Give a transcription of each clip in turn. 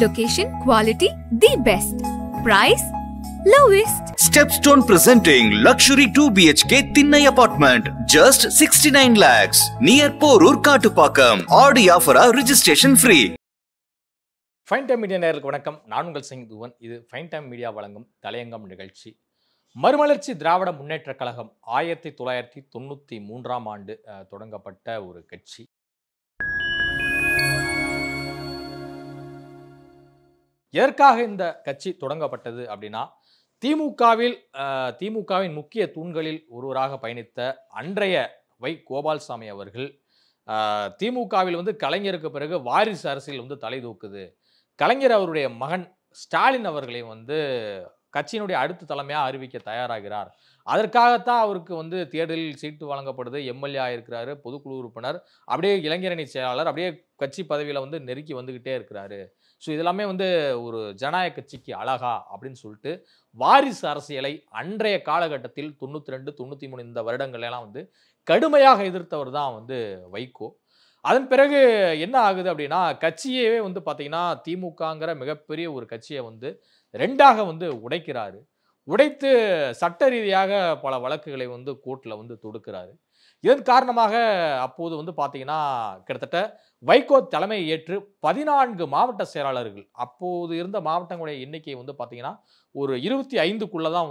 Location, quality, the best. Price, lowest. Stepstone presenting luxury 2 BHK Thinnai apartment, just 69 lakhs, near Porur Kattupakam. Audi offer registration free. Fine time media நேயர்களுக்கு வணக்கம். நான் உங்கள் சிங். இது fine time media வழங்கும் தலையங்கம் நிகழ்ச்சி. மறுமலர்ச்சி திராவிட முன்னேற்றக் கழகம் 1993ஆம் ஆண்டு தொடங்கப்பட்ட ஒரு கட்சி. எதற்காக இந்த கட்சி தொடங்கப்பட்டது அப்படின்னா, திமுகவின் முக்கிய தூண்களில் ஒருவராக பயணித்த அன்றைய வை. கோபால்சாமி அவர்கள் திமுகவில் கலைஞருக்கு பிறகு வாரிசு அரசியல் தலை தூக்குது. கலைஞர் அவருடைய மகன் ஸ்டாலின் அவர்களை கட்சியினுடைய அடுத்த தலைமையாக அறிவிக்க தயாராகிறார். அதற்காகத்தான் அவருக்கு தேர்தலில் சீட்டு வழங்கப்படுது. எம்எல்ஏ ஆயிருக்கிறாரு, பொதுக்குழு உறுப்பினர், அப்படியே இளைஞரணி செயலாளர், அப்படியே கட்சி பதவியில் நெருக்கி வந்துகிட்டே இருக்கிறாரு. ஸோ இதெல்லாமே ஒரு ஜனநாயக கட்சிக்கு அழகா அப்படின்னு சொல்லிட்டு வாரிசு அரசியலை அன்றைய காலகட்டத்தில் 92, 93 இந்த வருடங்கள்லாம் கடுமையாக எதிர்த்தவர் தான் வைகோ. அதன் பிறகு என்ன ஆகுது அப்படின்னா, கட்சியவே பார்த்தீங்கன்னா திமுகங்கிற மிகப்பெரிய ஒரு கட்சியை ரெண்டாக உடைக்கிறாரு. உடைத்து சட்ட ரீதியாக பல வழக்குகளை கோர்ட்டில் தொடுக்கிறாரு. இதன் காரணமாக அப்போது பார்த்தீங்கன்னா கிட்டத்தட்ட வைகோ தலைமையை ஏற்று 14 மாவட்ட செயலாளர்கள், அப்போது இருந்த மாவட்டங்களுடைய எண்ணிக்கை பார்த்தீங்கன்னா ஒரு 25க்குள்ளே தான்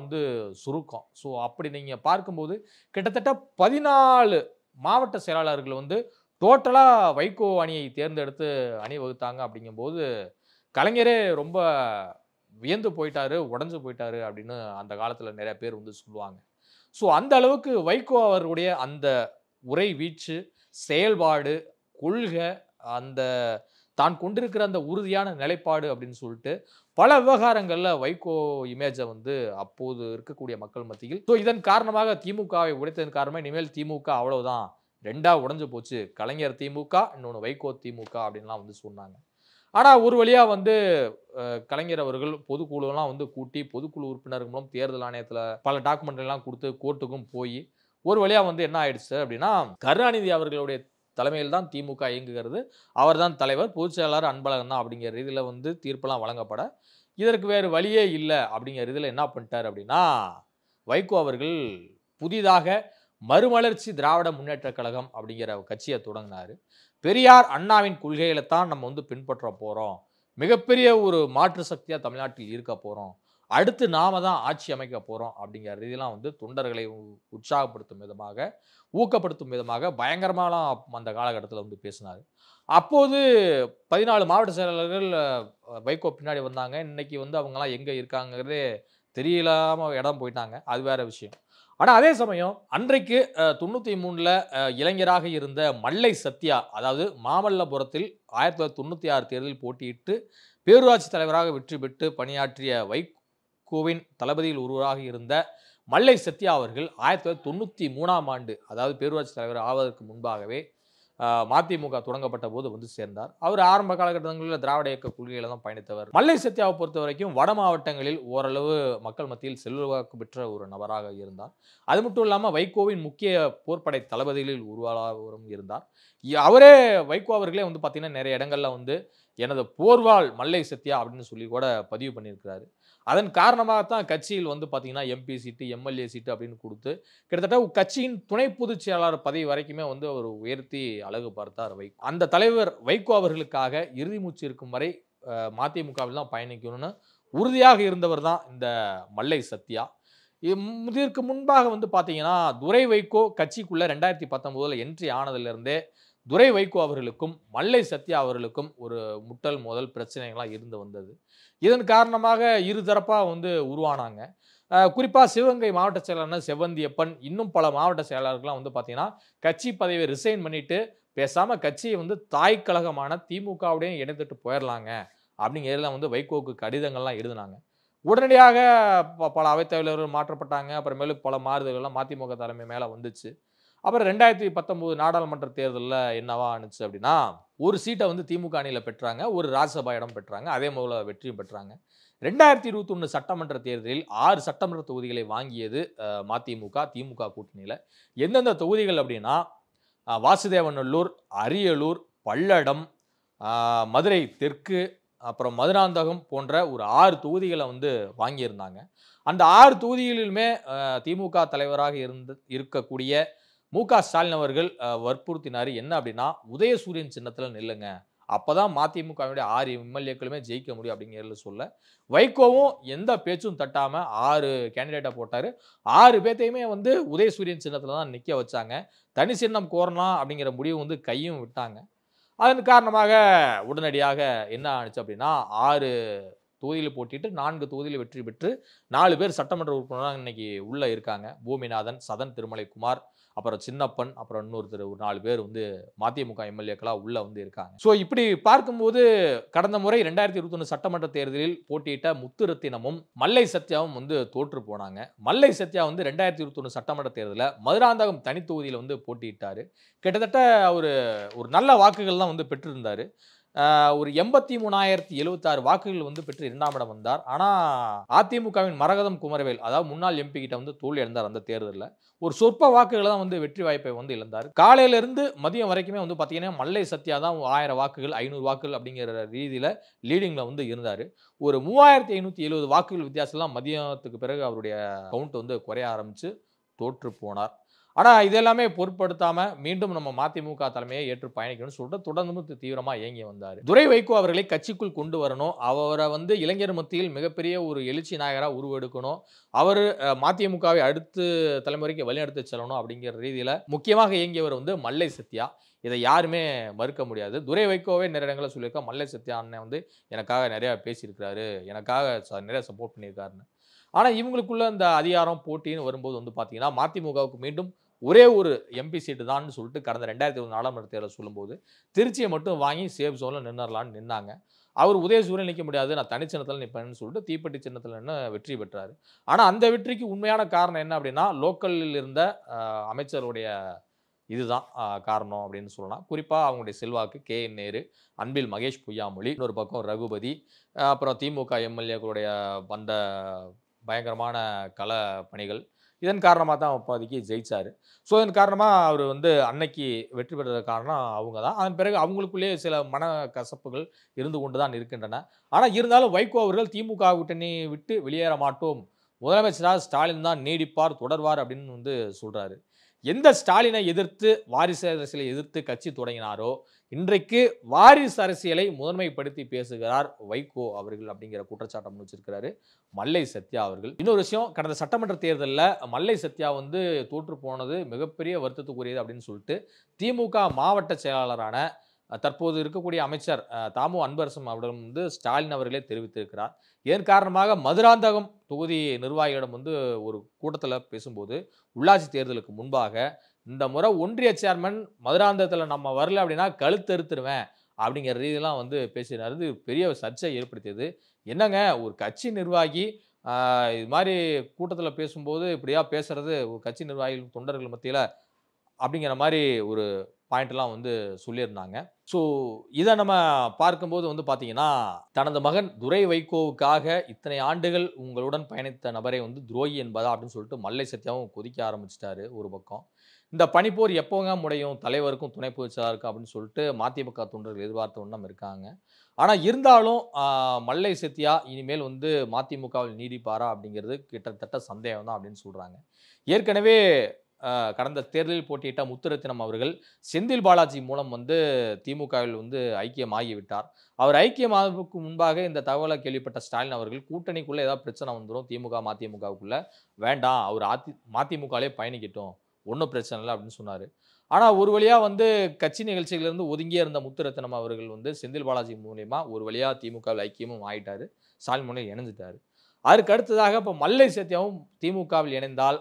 சுருக்கம். ஸோ அப்படி நீங்கள் பார்க்கும்போது கிட்டத்தட்ட 14 மாவட்ட செயலாளர்கள் டோட்டலாக வைகோ அணியை தேர்ந்தெடுத்து அணி வகுத்தாங்க. அப்படிங்கும்போது கலைஞரே ரொம்ப வியந்து போயிட்டாரு, உடஞ்சு போயிட்டாரு அப்படின்னு அந்த காலத்தில் நிறைய பேர் சொல்லுவாங்க. ஸோ அந்த அளவுக்கு வைகோ அவர்களுடைய அந்த உரை வீச்சு, செயல்பாடு, கொள்கை, அந்த தான் கொண்டிருக்கிற அந்த உறுதியான நிலைப்பாடு அப்படின்னு சொல்லிட்டு பல விவகாரங்களில் வைகோ இமேஜை அப்போது இருக்கக்கூடிய மக்கள் மத்தியில். ஸோ இதன் காரணமாக திமுகவை உடைத்ததன் காரணமாக இனிமேல் திமுக அவ்வளவுதான், ரெண்டாக உடஞ்சு போச்சு, கலைஞர் திமுக, இன்னொன்று வைகோ திமுக அப்படின்லாம் சொன்னாங்க. ஆனால் ஒரு வழியாக கலைஞர் அவர்கள் பொதுக்குழுலாம் கூட்டி பொதுக்குழு உறுப்பினர்கள் மூலம் தேர்தல் ஆணையத்தில் பல டாக்குமெண்ட்லாம் கொடுத்து கோர்ட்டுக்கும் போய் ஒரு வழியாக என்ன ஆயிடுச்சு அப்படின்னா, கருணாநிதி அவர்களுடைய தலைமையில் தான் திமுக இயங்குகிறது, அவர் தான் தலைவர், பொதுச் செயலாளர் அன்பழகன் தான் அப்படிங்கிற ரீதியில் தீர்ப்பெல்லாம் வழங்கப்பட இதற்கு வேறு வழியே இல்லை அப்படிங்கிற ரீதியில் என்ன பண்ணிட்டார் அப்படின்னா, வைகோ அவர்கள் புதிதாக மறுமலர்ச்சி திராவிட முன்னேற்றக் கழகம் அப்படிங்கிற கட்சியை தொடங்கினார். பெரியார் அண்ணாவின் கொள்கையில தான் நம்ம பின்பற்ற போகிறோம், மிகப்பெரிய ஒரு மாற்று சக்தியாக தமிழ்நாட்டில் இருக்க போகிறோம், அடுத்து நாம தான் ஆட்சி அமைக்க போகிறோம் அப்படிங்கிற ரீதியெல்லாம் தொண்டர்களை உற்சாகப்படுத்தும் விதமாக, ஊக்கப்படுத்தும் விதமாக பயங்கரமாலாம் அந்த காலகட்டத்தில் பேசினார். அப்போது 14 மாவட்ட செயலாளர்கள் வைகோ பின்னாடி வந்தாங்க. இன்னைக்கு அவங்களாம் எங்கே இருக்காங்கிறதே தெரியலாமல் இடம் போயிட்டாங்க, அது வேற விஷயம். ஆனால் அதே சமயம் அன்றைக்கு 93ல் இளைஞராக இருந்த மல்லை சத்யா, அதாவது மாமல்லபுரத்தில் 1996 தேர்தலில் போட்டியிட்டு பேரூராட்சி தலைவராக வெற்றி பெற்று பணியாற்றிய வைகோவின் தளபதியில் ஒருவராக இருந்த மல்லை சத்யா அவர்கள் 1993ஆம் ஆண்டு, அதாவது பேரூராட்சி தலைவர் ஆவதற்கு முன்பாகவே மதிமுக தொடங்கப்பட்ட போது சேர்ந்தார். அவர் ஆரம்ப காலகட்டங்களில் திராவிட இயக்க கொள்கையில தான் பயணித்தவர். மல்லை சத்யாவை பொறுத்த வரைக்கும் வட மாவட்டங்களில் ஓரளவு மக்கள் மத்தியில் செல்வாக்கு பெற்ற ஒரு நபராக இருந்தார். அது மட்டும் இல்லாமல் வைகோவின் முக்கிய போர்ப்படை தளபதிகளில் ஒருவராகவும் இருந்தார். அவரே வைகோ அவர்களே பார்த்தீங்கன்னா நிறைய இடங்கள்ல எனது போர்வாள் மல்லை சத்யா அப்படின்னு சொல்லி கூட பதிவு பண்ணியிருக்கிறாரு. அதன் காரணமாகத்தான் கட்சியில் பார்த்தீங்கன்னா எம்பி சீட்டு, எம்எல்ஏ சீட்டு அப்படின்னு கொடுத்து கிட்டத்தட்ட கட்சியின் துணை பொதுச் செயலாளர் பதவி வரைக்குமே அவர் உயர்த்தி அழகு பார்த்தார் வைகோ. அந்த தலைவர் வைகோ அவர்களுக்காக இறுதி மூச்சு இருக்கும் வரை மதிமுகவில் தான் பயணிக்கணும்னு உறுதியாக இருந்தவர் தான் இந்த மல்லை சத்யா. இதற்கு முன்பாக பார்த்தீங்கன்னா துரை வைகோ கட்சிக்குள்ள 2019 என்ட்ரி ஆனதிலிருந்தே துரை வைகோ அவர்களுக்கும் மல்லை சத்யா அவர்களுக்கும் ஒரு முட்டல் மோதல் பிரச்சனைகள்லாம் இருந்து வந்தது. இதன் காரணமாக இருதரப்பாக உருவானாங்க. குறிப்பாக சிவகங்கை மாவட்ட செயலாளர் செவ்வந்தியப்பன், இன்னும் பல மாவட்ட செயலாளர்கள்லாம் பார்த்தீங்கன்னா கட்சி பதவியை ரிசைன் பண்ணிட்டு பேசாமல் கட்சியை தாய் கழகமான திமுகவுடைய இணைத்துட்டு போயிடலாங்க அப்படிங்கிறதுல வைகோவுக்கு கடிதங்கள்லாம் எழுதினாங்க. உடனடியாக பல அவைத்தலைவர்கள் மாற்றப்பட்டாங்க. அப்புறமேலும் பல மாறுதல்கள்லாம் மதிமுக தலைமை மேலே வந்துச்சு. அப்புறம் 2019 நாடாளுமன்ற தேர்தலில் என்னவா ஆணுச்சு அப்படின்னா, ஒரு சீட்டை திமுக அணியில் பெற்றாங்க, ஒரு ராஜ்யசபா இடம் பெற்றாங்க, அதே போல வெற்றியும் பெற்றாங்க. 2021 சட்டமன்ற தேர்தலில் 6 சட்டமன்ற தொகுதிகளை வாங்கியது மதிமுக திமுக கூட்டணியில். எந்தெந்த தொகுதிகள் அப்படின்னா, வாசுதேவநல்லூர், அரியலூர், பல்லடம், மதுரை தெற்கு, அப்புறம் மதுராந்தகம் போன்ற ஒரு 6 தொகுதிகளை வந்து வாங்கியிருந்தாங்க. அந்த 6 தொகுதிகளிலுமே திமுக தலைவராக இருக்கக்கூடிய மு.க. ஸ்டாலின் அவர்கள் வற்புறுத்தினாரு. என்ன அப்படின்னா, உதயசூரியன் சின்னத்துல நில்லுங்க. அப்பதான் மதிமுகவினுடைய 6 எம்எல்ஏக்களுமே ஜெயிக்க முடியும் அப்படிங்கிறதுல சொல்ல, வைகோவும் எந்த பேச்சும் தட்டாம 6 கேண்டிடேட்ட போட்டாரு. 6 பேத்தையுமே வந்து உதயசூரியன் சின்னத்துல தான் நிக்க வச்சாங்க. தனி சின்னம் கோரலாம் அப்படிங்கிற முடிவு வந்து கையும் விட்டாங்க. அதன் காரணமாக உடனடியாக என்ன ஆனுச்சு அப்படின்னா, 6 தொகுதியில போட்டிட்டு 4 தொகுதியில வெற்றி பெற்று 4 பேர் சட்டமன்ற உறுப்பினரா இன்னைக்கு உள்ள இருக்காங்க. பூமிநாதன், சதன் திருமலைக்குமார், அப்புறம் சின்னப்பன், அப்புறம் இன்னொருத்தர் ஒரு 4 பேர் வந்து மதிமுக எம்எல்ஏக்களா உள்ள வந்து இருக்காங்க. ஸோ இப்படி பார்க்கும்போது கடந்த முறை 2021 சட்டமன்ற தேர்தலில் போட்டியிட்ட முத்துரத்தினமும் மல்லை சத்யாவும் வந்து தோற்று போனாங்க. மல்லை சத்யா வந்து 2021 சட்டமன்ற தேர்தலில் மதுராந்தகம் தனி தொகுதியில் வந்து போட்டியிட்டாரு. கிட்டத்தட்ட ஒரு நல்ல வாக்குகள் தான் வந்து பெற்றிருந்தாரு. ஒரு 83,076 வாக்குகள் வந்து பெற்று 2ஆம் இடம் வந்தார். ஆனா அதிமுகவின் மரகதம் குமரவேல், அதாவது முன்னாள் எம்பி கிட்ட வந்து தோல்வி அடைந்தார் அந்த தேர்தலில். ஒரு சொற்ப வாக்குகள் தான் வந்து வெற்றி வாய்ப்பை வந்து இழந்தார். காலையில இருந்து மதியம் வரைக்குமே வந்து பார்த்தீங்கன்னா, மல்லை சத்யா தான் 1000 வாக்குகள், 500 வாக்குகள் அப்படிங்கிற ரீதியில லீடிங்ல வந்து இருந்தாரு. ஒரு 3570 வாக்குகள் வித்தியாசம்லாம் மதியத்துக்கு பிறகு அவருடைய கவுண்ட் வந்து குறைய ஆரம்பிச்சு தோற்று போனார். ஆனா இது எல்லாமே பொருட்படுத்தாம மீண்டும் நம்ம மதிமுக தலைமையை ஏற்று பயணிக்கணும்னு சொல்லிட்டு தொடர்ந்து தீவிரமா இயங்கி வந்தார். துரை வைகோ அவர்களை கட்சிக்குள் கொண்டு வரணும். அவரை வந்து இளைஞர் மத்தியில் மிகப்பெரிய ஒரு எழுச்சி நாயகரா உருவெடுக்கணும். அவர் மதிமுகவை அடுத்து தலைமுறைக்கு வழிநடத்தி செல்லணும் அப்படிங்கிற ரீதியில முக்கியமாக இயங்கியவர் வந்து மல்லை சத்யா. இதை யாருமே மறுக்க முடியாது. துரை வைகோவே நிறைய இடங்களில் சொல்லியிருக்கா, மல்லை சத்யா அண்ணன் வந்து எனக்காக நிறைய பேசியிருக்கிறாரு, எனக்காக நிறைய சப்போர்ட் பண்ணியிருக்காருன்னு. ஆனா இவங்களுக்குள்ள இந்த அதிகாரம் போட்டின்னு வரும்போது வந்து பார்த்தீங்கன்னா, மதிமுகவுக்கு மீண்டும் ஒரே ஒரு எம்பி சீட்டு தான் சொல்லிட்டு கடந்த 2024 நாடாளுமன்ற தேர்தல் சொல்லும்போது திருச்சியை மட்டும் வாங்கி சேஃப் ஜோன்ல நின்னரலான்னு நின்னாங்க. அவர் உதயசூரியன் நிற்க முடியாது, நான் தனி சின்னத்தில் நிற்பேன்னு சொல்லிட்டு தீப்பெட்டி சின்னத்தில் நின்று வெற்றி பெற்றார். ஆனால் அந்த வெற்றிக்கு உண்மையான காரணம் என்ன அப்படின்னா, லோக்கலில் இருந்த அமைச்சருடைய இதுதான் காரணம் அப்படின்னு சொல்லலாம். குறிப்பாக அவங்களுடைய செல்வாக்கு கே.என். நேரு, அன்பில் மகேஷ் பொய்யாமொழி, இன்னொரு பக்கம் ரகுபதி, அப்புறம் திமுக எம்எல்ஏக்களுடைய வந்த பயங்கரமான கள பணிகள், இதன் காரணமாக தான் அப்போதைக்கு ஜெயிச்சார். ஸோ இதன் காரணமாக அவர் வந்து அன்னைக்கு வெற்றி பெற்றதுக்கு காரணம் அவங்க தான். அதன் பிறகு அவங்களுக்குள்ளேயே சில மன கசப்புகள் இருந்து கொண்டு தான் இருக்கின்றன. ஆனால் இருந்தாலும் வைகோ அவர்கள் திமுக கூட்டணி விட்டு வெளியேற மாட்டோம், முதலமைச்சராக ஸ்டாலின் தான் நீடிப்பார், தொடர்வார் அப்படின்னு வந்து சொல்கிறாரு. எந்த ஸ்டாலினை எதிர்த்து, வாரிசு அரசியலை எதிர்த்து கட்சி தொடங்கினாரோ, இன்றைக்கு வாரிசு அரசியலை முதன்மைப்படுத்தி பேசுகிறார் வைகோ அவர்கள் அப்படிங்கிற குற்றச்சாட்டை முன்வச்சிருக்கிறாரு மல்லை சத்யா அவர்கள். இன்னொரு விஷயம், கடந்த சட்டமன்ற தேர்தலில் மல்லை சத்யா வந்து தோற்று போனது மிகப்பெரிய வருத்தத்துக்குரியது அப்படின்னு சொல்லிட்டு திமுக மாவட்ட செயலாளரான தற்போது இருக்கக்கூடிய அமைச்சர் தாமு அன்பரசன் அவர்களும் வந்து ஸ்டாலின் அவர்களே தெரிவித்திருக்கிறார். இதன் காரணமாக மதுராந்தகம் தொகுதி நிர்வாகிகளிடம் வந்து ஒரு கூட்டத்தில் பேசும்போது, உள்ளாட்சி தேர்தலுக்கு முன்பாக இந்த முறை ஒன்றிய சேர்மன் மதுராந்தகத்தில் நம்ம வரல அப்படின்னா கழுத்தறுத்துருவேன் அப்படிங்கிற ரீதியெல்லாம் வந்து பேசினார். இது பெரிய சர்ச்சை ஏற்படுத்தியது. என்னங்க, ஒரு கட்சி நிர்வாகி இது மாதிரி கூட்டத்தில் பேசும்போது இப்படியா பேசுறது ஒரு கட்சி நிர்வாகிகள் தொண்டர்கள் மத்தியில் அப்படிங்கிற மாதிரி ஒரு பாயிண்ட்லாம் வந்து சொல்லியிருந்தாங்க. ஸோ இதை நம்ம பார்க்கும்போது வந்து பார்த்தீங்கன்னா, தனது மகன் துரை வைகோவுக்காக இத்தனை ஆண்டுகள் உங்களுடன் பயணித்த நபரை வந்து துரோகி என்பதா அப்படின்னு சொல்லிட்டு மல்லை சத்யாவும் கொதிக்க ஆரம்பிச்சிட்டாரு ஒரு பக்கம். இந்த பனிப்போர் எப்போங்க முடியும், தலைவருக்கும் துணை பொதுச் செயலாளருக்கும் அப்படின்னு சொல்லிட்டு மதிமுக தொண்டர்கள் எதிர்பார்த்த வண்ணம் இருக்காங்க. ஆனால் இருந்தாலும் மல்லை சத்யா இனிமேல் வந்து மதிமுகவில் நீடிப்பாரா அப்படிங்கிறது கிட்டத்தட்ட சந்தேகம் தான் அப்படின்னு சொல்கிறாங்க. ஏற்கனவே கடந்த தேர்தலில் போட்டியிட்ட முத்துரத்தினம் அவர்கள் செந்தில் பாலாஜி மூலம் வந்து திமுகவில் வந்து ஐக்கியமாகிவிட்டார். அவர் ஐக்கியமாவதற்கு முன்பாக இந்த தகவலை கேள்விப்பட்ட ஸ்டாலின் அவர்கள் கூட்டணிக்குள்ளே ஏதாவது பிரச்சனை வந்துடும் திமுக மதிமுகவுக்குள்ள, வேண்டாம் அவர் மதிமுகவிலே பயணிக்கட்டும், ஒன்றும் பிரச்சனை இல்லை அப்படின்னு சொன்னார். ஆனால் ஒரு வழியாக வந்து கட்சி நிகழ்ச்சிகளிலிருந்து ஒதுங்கியே இருந்த முத்துரத்தினம் அவர்கள் வந்து செந்தில் பாலாஜி மூலமா ஒரு வழியாக திமுகவில் ஐக்கியமும் ஆயிட்டார், ஸ்டாலின் மூலம் இணைஞ்சிட்டார். அதற்கு அடுத்ததாக இப்போ மல்லை சத்யாவும் திமுகவில் இணைந்தால்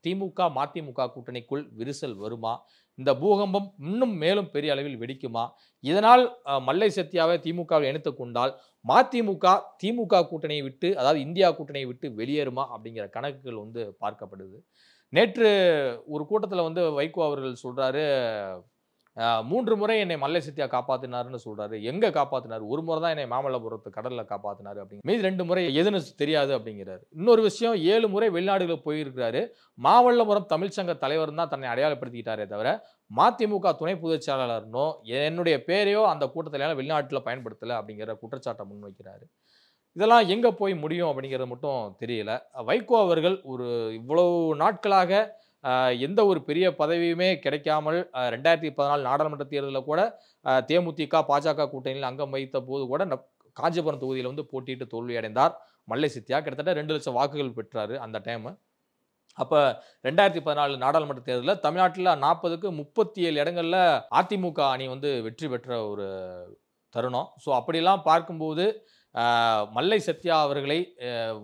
திமுக மதிமுக கூட்டணிக்குள் விரிசல் வருமா, இந்த பூகம்பம் இன்னும் மேலும் பெரிய அளவில் வெடிக்குமா, இதனால் மல்லை சத்யாவை திமுகவில் இணைத்துக் கொண்டால் மதிமுக திமுக கூட்டணியை விட்டு, அதாவது இந்தியா கூட்டணியை விட்டு வெளியேறுமா அப்படிங்கிற கணக்குகள் வந்து பார்க்கப்படுது. நேற்று ஒரு கூட்டத்தில் வந்து வைகோ அவர்கள் சொல்றாரு, 3 முறை என்னை மல்லை சத்யா காப்பாத்தினாருன்னு சொல்றாரு. எங்க காப்பாத்தினாரு? ஒரு முறை தான் என்னை மாமல்லபுரத்து கடல்ல காப்பாத்தினாரு அப்படிங்க. மீதி 2 முறை எதுன்னு தெரியாது அப்படிங்கிறாரு. இன்னொரு விஷயம் 7 முறை வெளிநாடுகளுக்கு போயிருக்கிறாரு. மாமல்லபுரம் தமிழ்ச்சங்க தலைவர் தான் தன்னை அடையாளப்படுத்திக்கிட்டாரே தவிர மதிமுக துணை பொதுச் செயலாளர்னோ என்னுடைய பேரையோ அந்த கூட்டத்தில வெளிநாட்டுல பயன்படுத்தல அப்படிங்கிற குற்றச்சாட்டை முன்வைக்கிறாரு. இதெல்லாம் எங்க போய் முடியும் அப்படிங்கிறது மட்டும் தெரியல. வைகோ அவர்கள் ஒரு இவ்வளவு நாட்களாக எந்த ஒரு பெரிய பதவியுமே கிடைக்காமல் 2014 நாடாளுமன்ற தேர்தலில் கூட தேமுதிக, பாஜக கூட்டணியில் அங்கம் வைத்த போது கூட காஞ்சிபுரம் தொகுதியில் வந்து போட்டியிட்டு தோல்வி அடைந்தார் மல்லை சத்யா. கிட்டத்தட்ட 2 லட்சம் வாக்குகள் பெற்றாரு அந்த டைம். அப்போ 2014 நாடாளுமன்ற தேர்தலில் தமிழ்நாட்டில் 40க்கு 37 இடங்கள்ல அதிமுக அணி வந்து வெற்றி பெற்ற ஒரு தருணம். ஸோ அப்படிலாம் பார்க்கும்போது மல்லை சத்யா அவர்களை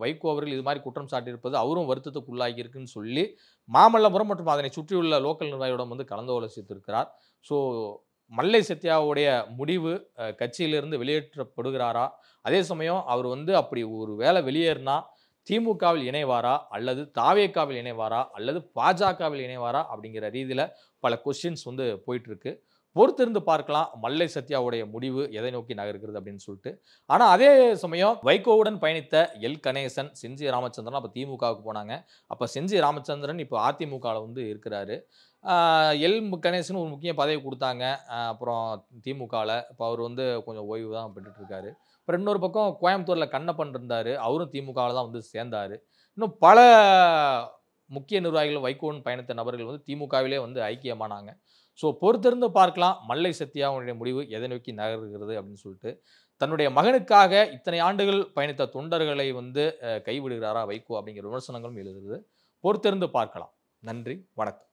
வைகோ அவர்கள் இது மாதிரி குற்றம் சாட்டியிருப்பது அவரும் வருத்தத்துக்கு உள்ளாகி இருக்குன்னு சொல்லி மாமல்லபுரம் மற்றும் அதனை சுற்றியுள்ள லோக்கல் நிர்வாகியிடம் வந்து கலந்து ஆலோசித்திருக்கிறார். ஸோ மல்லை சத்யாவுடைய முடிவு கட்சியிலிருந்து வெளியேற்றப்படுகிறாரா? அதே சமயம் அவர் வந்து அப்படி ஒரு வேளை வெளியேறினா திமுகவில் இணைவாரா, அல்லது தாவேகாவில் இணைவாரா, அல்லது பாஜகவில் இணைவாரா அப்படிங்கிற ரீதியில் பல கொஸ்டின்ஸ் வந்து போயிட்டு இருக்கு. பொறுத்திருந்து பார்க்கலாம் மல்லை சத்யாவுடைய முடிவு எதை நோக்கி நகர்கிறது அப்படின்னு சொல்லிட்டு. ஆனால் அதே சமயம் வைகோவுடன் பயணித்த எல் கணேசன், செஞ்சி ராமச்சந்திரன் அப்போ திமுகவுக்கு போனாங்க. அப்போ செஞ்சி ராமச்சந்திரன் இப்போ அதிமுகவில் வந்து இருக்கிறாரு. எல் கணேசன் ஒரு முக்கிய பதவி கொடுத்தாங்க அப்புறம் திமுகவில். இப்போ அவர் வந்து கொஞ்சம் ஓய்வு தான் பெற்றுட்டு இருக்காரு. அப்புறம் இன்னொரு பக்கம் கோயம்புத்தூரில் கண்ணப்பன் இருந்தார், அவரும் திமுகவில் தான் வந்து சேர்ந்தார். இன்னும் பல முக்கிய நிர்வாகிகள் வைகோவுடன் பயணித்த நபர்கள் வந்து திமுகவிலே வந்து ஐக்கியமானாங்க. ஸோ பொறுத்திருந்து பார்க்கலாம் மல்லை சத்யாவுடைய முடிவு எதை நோக்கி நகர்கிறது அப்படின்னு சொல்லிட்டு. தன்னுடைய மகனுக்காக இத்தனை ஆண்டுகள் பயணித்த தொண்டர்களை வந்து கைவிடுகிறாரா வைகோ அப்படிங்கிற விமர்சனங்களும் எழுதுகிறது. பொறுத்திருந்து பார்க்கலாம். நன்றி, வணக்கம்.